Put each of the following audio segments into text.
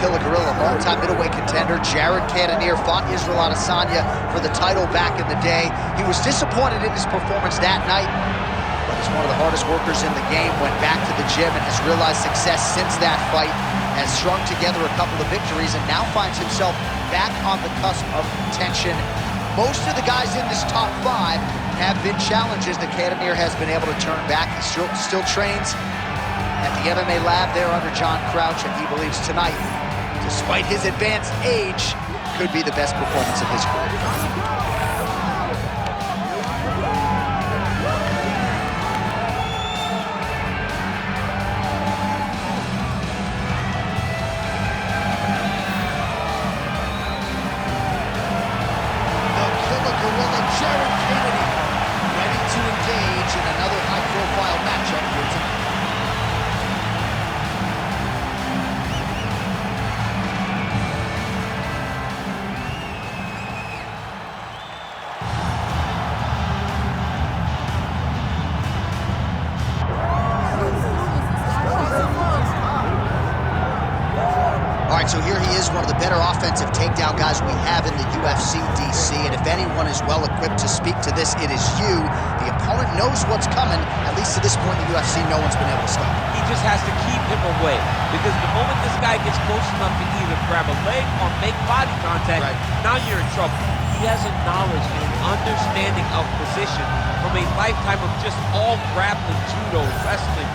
Killer Gorilla, longtime middleweight contender. Jared Cannonier fought Israel Adesanya for the title back in the day. He was disappointed in his performance that night, but he's one of the hardest workers in the game, went back to the gym and has realized success since that fight, has strung together a couple of victories, and now finds himself back on the cusp of contention. Most of the guys in this top 5 have been challenges that Cannonier has been able to turn back. He still trains at the MMA lab there under John Crouch, and he believes tonight, despite his advanced age, could be the best performance of his career. Jared Cannonier, ready to engage in another high-profile matchup here tonight. All right, so here he is, one of the better offensive takedown guys we have in the UFC, DC, and if anyone is well-equipped to speak to this, it is you. The opponent knows what's coming. At least to this point in the UFC, no one's been able to stop him. He just has to keep him away, because the moment this guy gets close enough to either grab a leg or make body contact, now you're in trouble. He has a knowledge and an understanding of position from a lifetime of just all grappling, judo, wrestling,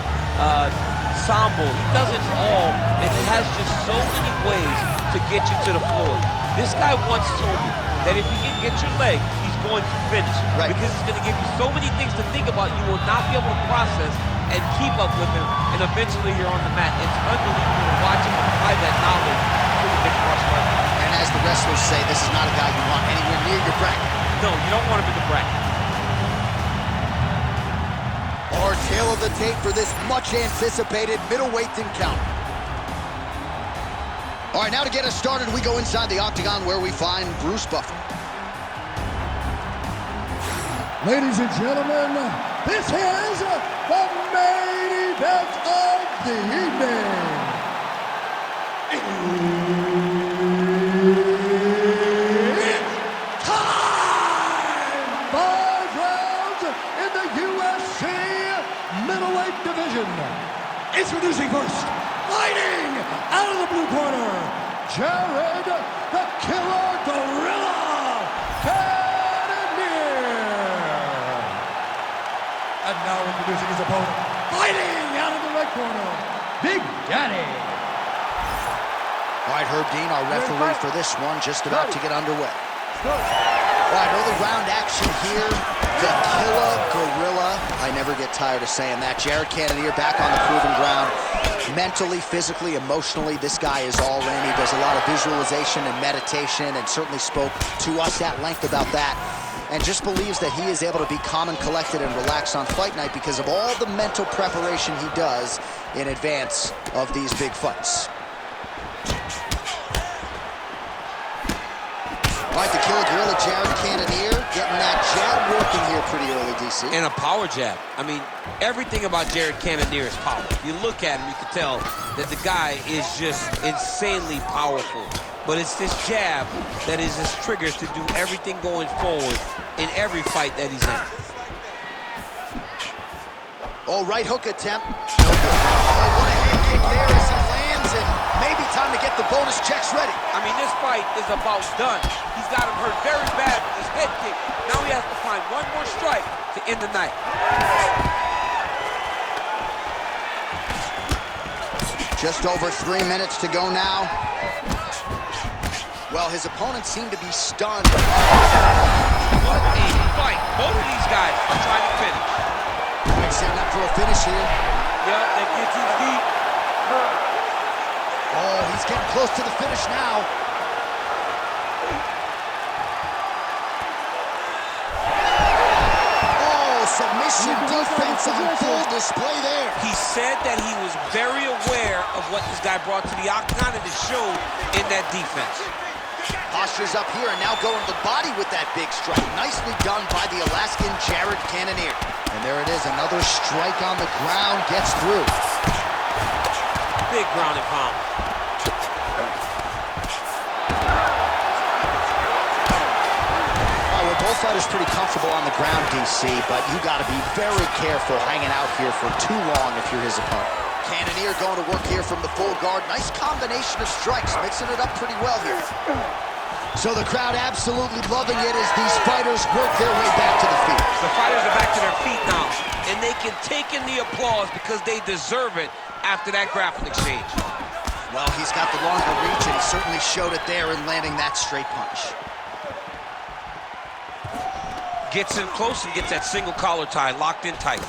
sambo. He does it all, and he has just so many ways to get you to the floor. This guy once told me that if he can get your leg, he's going to finish. Because he's going to give you so many things to think about, you will not be able to process and keep up with him, and eventually you're on the mat. It's unbelievable to watch him apply that knowledge to the mixed martial arts. And as the wrestlers say, this is not a guy you want anywhere near your bracket. No, you don't want him in the bracket. Our tail of the tape for this much-anticipated middleweight encounter. All right, now to get us started, we go inside the octagon where we find Bruce Buffer. Ladies and gentlemen, this is the main event of the evening. It's time! 5 rounds in the UFC middleweight division. Introducing first, fighting out of the blue corner, Jared the Killer Gorilla Cannonier. And now introducing his opponent, fighting out of the red corner, Big Daddy. All right, Herb Dean, our referee for this one, just about to get underway. All right, early round action here. The Killer Gorilla. I never get tired of saying that. Jared Cannonier back on the proven ground. Mentally, physically, emotionally, this guy is all in. He does a lot of visualization and meditation, and certainly spoke to us at length about that. And just believes that he is able to be calm and collected and relaxed on fight night because of all the mental preparation he does in advance of these big fights. All right, the Killer Gorilla, Jared Cannonier, getting that jab working here pretty early, DC. And a power jab. I mean, everything about Jared Cannonier is power. If you look at him, you can tell that the guy is just insanely powerful. But it's this jab that is his trigger to do everything going forward in every fight that he's in. Oh, right hook attempt. No good. Oh, what a head kick there as he lands, and maybe time to get the bonus checks ready. I mean, this fight is about done. He's got him hurt very bad with his head kick. Now he has to find one more strike to end the night. Just over 3 minutes to go now. Well, his opponents seem to be stunned. What a fight. Both of these guys are trying to finish. Right, setting up for a finish here. Yep, that gets his feet. Oh, he's getting close to the finish now. Oh, submission defense on full display there. He said that he was very aware of what this guy brought to the octagon, and it showed in that defense. Posture's up here and now going to the body with that big strike. Nicely done by the Alaskan Jared Cannonier. And there it is, another strike on the ground, gets through. Big ground and pound. fighter's pretty comfortable on the ground, DC, but you got to be very careful hanging out here for too long if you're his opponent. Cannonier going to work here from the full guard. Nice combination of strikes, mixing it up pretty well here. So the crowd absolutely loving it as these fighters work their way back to the feet. The fighters are back to their feet now, and they can take in the applause because they deserve it after that grappling exchange. Well, he's got the longer reach, and he certainly showed it there in landing that straight punch. Gets in close and gets that single collar tie locked in tight.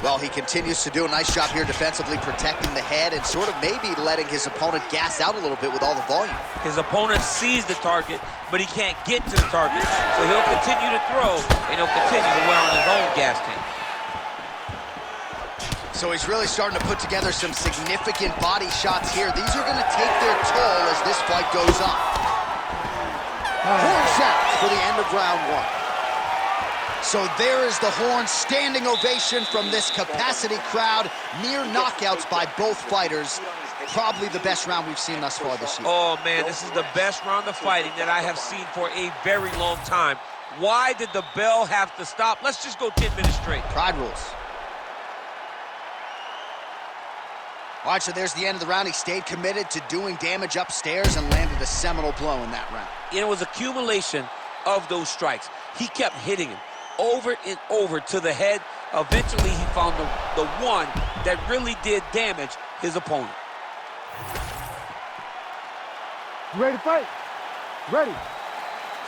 Well, he continues to do a nice job here defensively, protecting the head and sort of maybe letting his opponent gas out a little bit with all the volume. His opponent sees the target, but he can't get to the target. So he'll continue to throw, and he'll continue to wear on his own gas tank. So he's really starting to put together some significant body shots here. These are going to take their toll as this fight goes on. Horn sounds for the end of round one. So there is the horn, standing ovation from this capacity crowd. Near knockouts by both fighters. Probably the best round we've seen thus far this year. Oh, man, this is the best round of fighting that I have seen for a very long time. Why did the bell have to stop? Let's just go 10 minutes straight. Pride rules. All right, so there's the end of the round. He stayed committed to doing damage upstairs and landed a seminal blow in that round. It was accumulation of those strikes. He kept hitting him over and over to the head. Eventually, he found the one that really did damage his opponent. You ready to fight? Ready.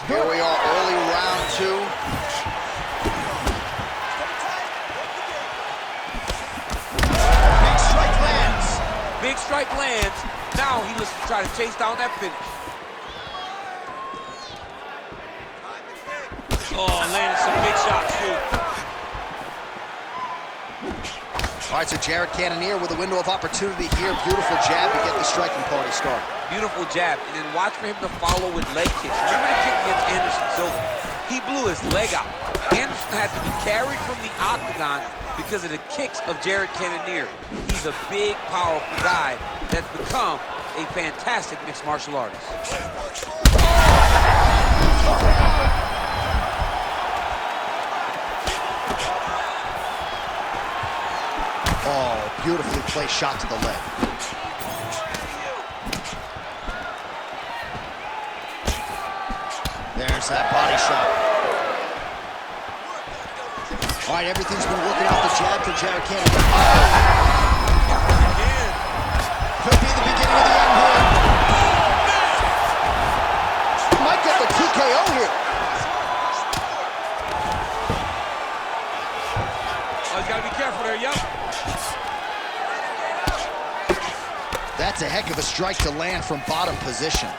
Here we are, early round two. Big strike lands. Big strike lands. Now he looks to try to chase down that finish. Oh, landed some big shots, too. All right, so Jared Cannonier with a window of opportunity here. Beautiful jab to get the striking party started. Beautiful jab, and then watch for him to follow with leg kicks. Remember the kick against Anderson Silva? He blew his leg out. Anderson had to be carried from the octagon because of the kicks of Jared Cannonier. He's a big, powerful guy that's become a fantastic mixed martial artist. Oh, beautifully placed shot to the leg. There's that body shot. All right, everything's been working out the jab for Jared Cannonier. Could be the beginning of the end here. Might get the TKO here. Oh, he's got to be careful there, yup. That's a heck of a strike to land from bottom position.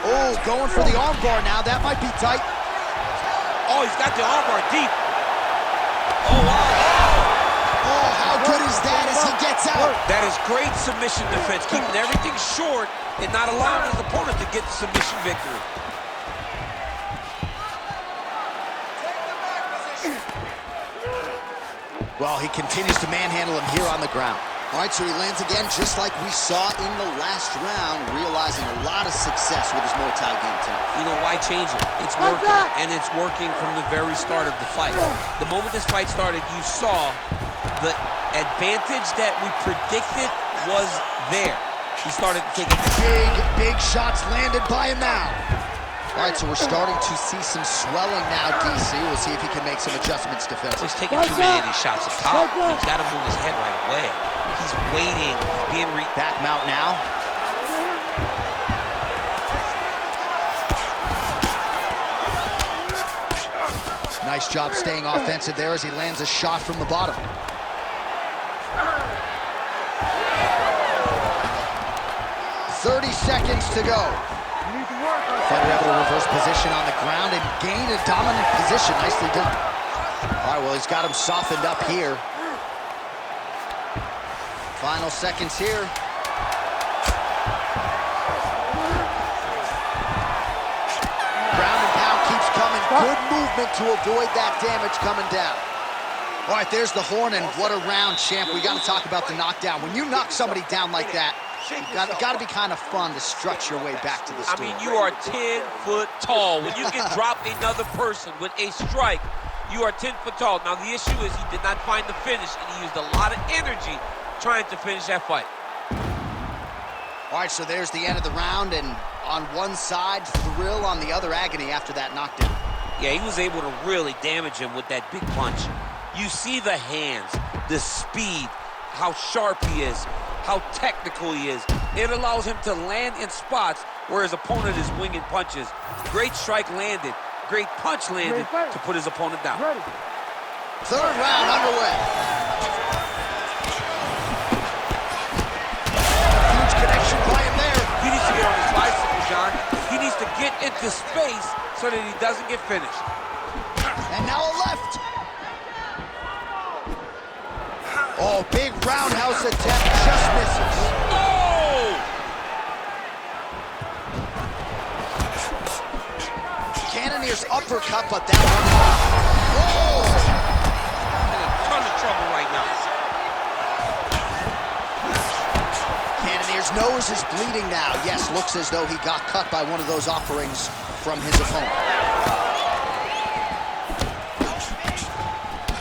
Oh, going for the armbar now. That might be tight. Oh, he's got the armbar deep. Oh, wow. Oh, how good is that as he gets out? That is great submission defense, keeping everything short and not allowing his opponent to get the submission victory. Well, he continues to manhandle him here on the ground. All right, so he lands again just like we saw in the last round, realizing a lot of success with his Muay Thai game tonight. You know, why change it? It's working, and it's working from the very start of the fight. The moment this fight started, you saw the advantage that we predicted was there. He started to take big shots landed by him now. All right, so we're starting to see some swelling now, DC. We'll see if he can make some adjustments defensively. He's taking too many of these shots up top. He's got to move his head right away. He's waiting, being back mount now. Nice job staying offensive there as he lands a shot from the bottom. "30 seconds to go." Fighter able to reverse position on the ground and gain a dominant position. Nicely done. All right, well, he's got him softened up here. Final seconds here. Ground and pound keeps coming. Good movement to avoid that damage coming down. All right, there's the horn, and what a round, champ. We got to talk about the knockdown. When you knock somebody down like that, Got to be kind of fun to strut your way back to the stool. I mean, you are 10 foot tall. When you can drop another person with a strike, you are 10 foot tall. Now, the issue is he did not find the finish, and he used a lot of energy trying to finish that fight. All right, so there's the end of the round, and on one side, thrill, on the other, agony after that knockdown. Yeah, he was able to really damage him with that big punch. You see the hands, the speed, how sharp he is, how technical he is. It allows him to land in spots where his opponent is winging punches. Great strike landed, great punch landed to put his opponent down. Third round underway. Huge connection by him there. He needs to get on his bicycle, John. He needs to get into space so that he doesn't get finished. And now a left. Oh, big roundhouse attempt, just misses. Oh! Cannonier's uppercut, but that one... Oh! In a ton of trouble right now. Cannonier's nose is bleeding now. Yes, looks as though he got cut by one of those offerings from his opponent.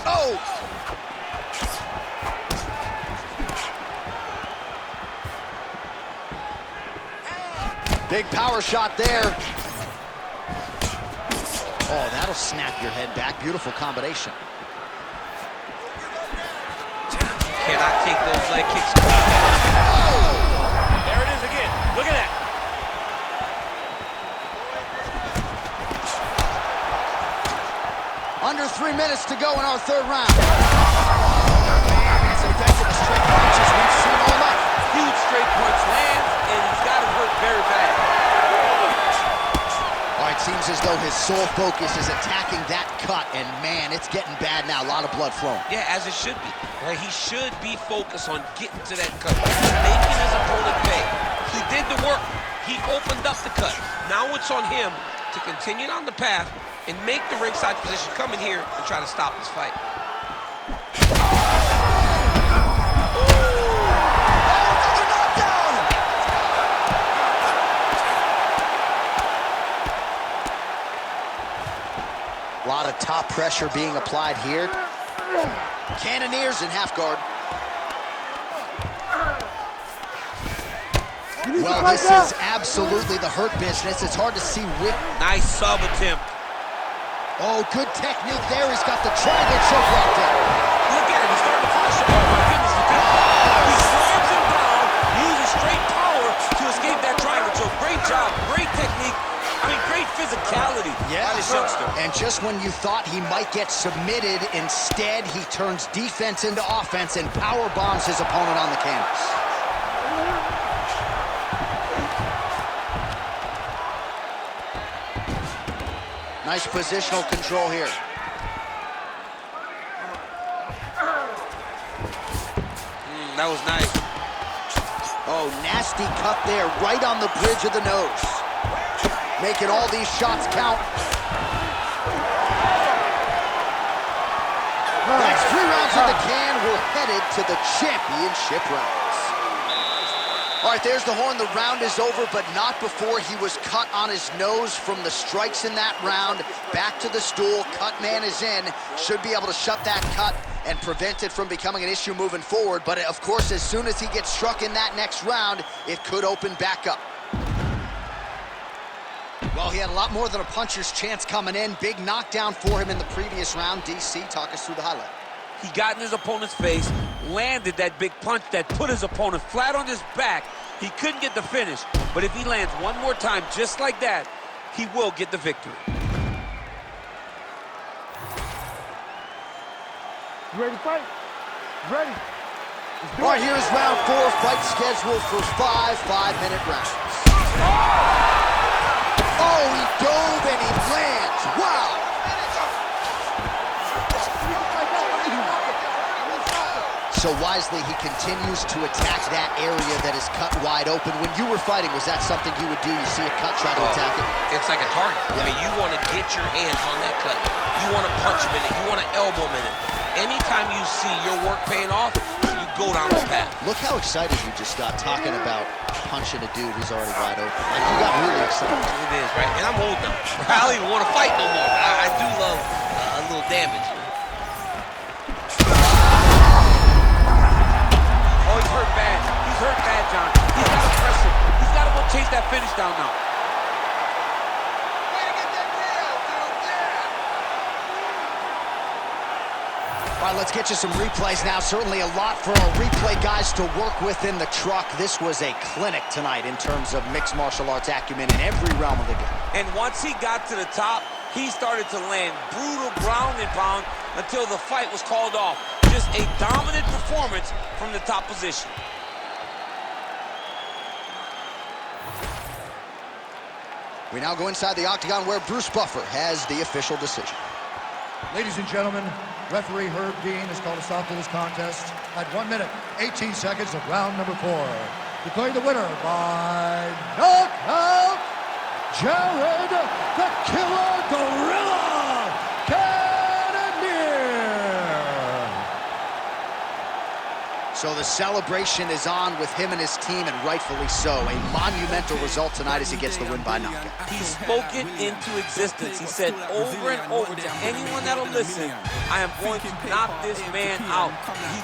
Oh! Big power shot there. Oh, that'll snap your head back. Beautiful combination. Cannot take those leg kicks. Oh! There it is again. Look at that. Under 3 minutes to go in our third round. As effective as straight punches we've seen all night. Huge straight punch lands, and he's got him hurt very bad. All right, seems as though his sole focus is attacking that cut, and man, it's getting bad now. A lot of blood flowing. Yeah, as it should be. Right? He should be focused on getting to that cut, making his opponent pay. He did the work. He opened up the cut. Now it's on him to continue down the path and make the ringside position, come in here and try to stop this fight. A lot of top pressure being applied here. Cannonier's in half guard. Well, this is absolutely the hurt business. It's hard to see whip. Nice sub attempt. Oh, good technique there. He's got the triangle choke locked in. Look at him. He's starting to flash. Oh, my goodness. He slams him down, uses straight power to escape that triangle choke. Great job. Great technique. I mean, great physicality by this youngster. And just when you thought he might get submitted, instead he turns defense into offense and power bombs his opponent on the canvas. Nice positional control here. That was nice. Oh, nasty cut there, right on the bridge of the nose. Making all these shots count. That's 3 rounds in the can. We're headed to the championship rounds. All right, there's the horn. The round is over, but not before he was cut on his nose from the strikes in that round. Back to the stool. Cut man is in. Should be able to shut that cut and prevent it from becoming an issue moving forward. But, of course, as soon as he gets struck in that next round, it could open back up. Well, he had a lot more than a puncher's chance coming in. Big knockdown for him in the previous round. DC, talk us through the highlight. He got in his opponent's face, landed that big punch that put his opponent flat on his back. He couldn't get the finish, but if he lands one more time just like that, he will get the victory. You ready to fight? Ready. All right, here is round 4. Fight scheduled for 5 5-minute rounds. Oh, he dove and he lands. Wow. So wisely, he continues to attack that area that is cut wide open. When you were fighting, was that something you would do? You see a cut, try to attack it? It's like a target. I mean, you want to get your hands on that cut. You want to punch him in it. You want to elbow him in it. Anytime you see your work paying off, you go down this path. Look how excited you just got talking about punching a dude who's already wide open. Like, you got really excited. It is, right? And I'm old now. I don't even want to fight no more. But I do love a little damage. Oh, he's hurt bad. He's hurt bad, John. He's got to press him. He's got to go chase that finish down now. All right, let's get you some replays now. Certainly a lot for our replay guys to work with in the truck. This was a clinic tonight in terms of mixed martial arts acumen in every realm of the game. And once he got to the top, he started to land brutal ground and pound until the fight was called off. Just a dominant performance from the top position. We now go inside the octagon where Bruce Buffer has the official decision. Ladies and gentlemen, referee Herb Dean has called a stop to this contest at 1 minute, 18 seconds of round number 4. Declaring the winner by knockout, Jared the Killer Gorilla Cannonier. So the celebration is on with him and his team, and rightfully so. A monumental result tonight as he gets the win by knockout. He spoke it into existence. He said over and over to anyone that'll listen, I am going to knock this man out.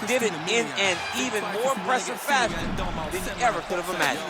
He did it in an even more impressive fashion than he ever could have imagined.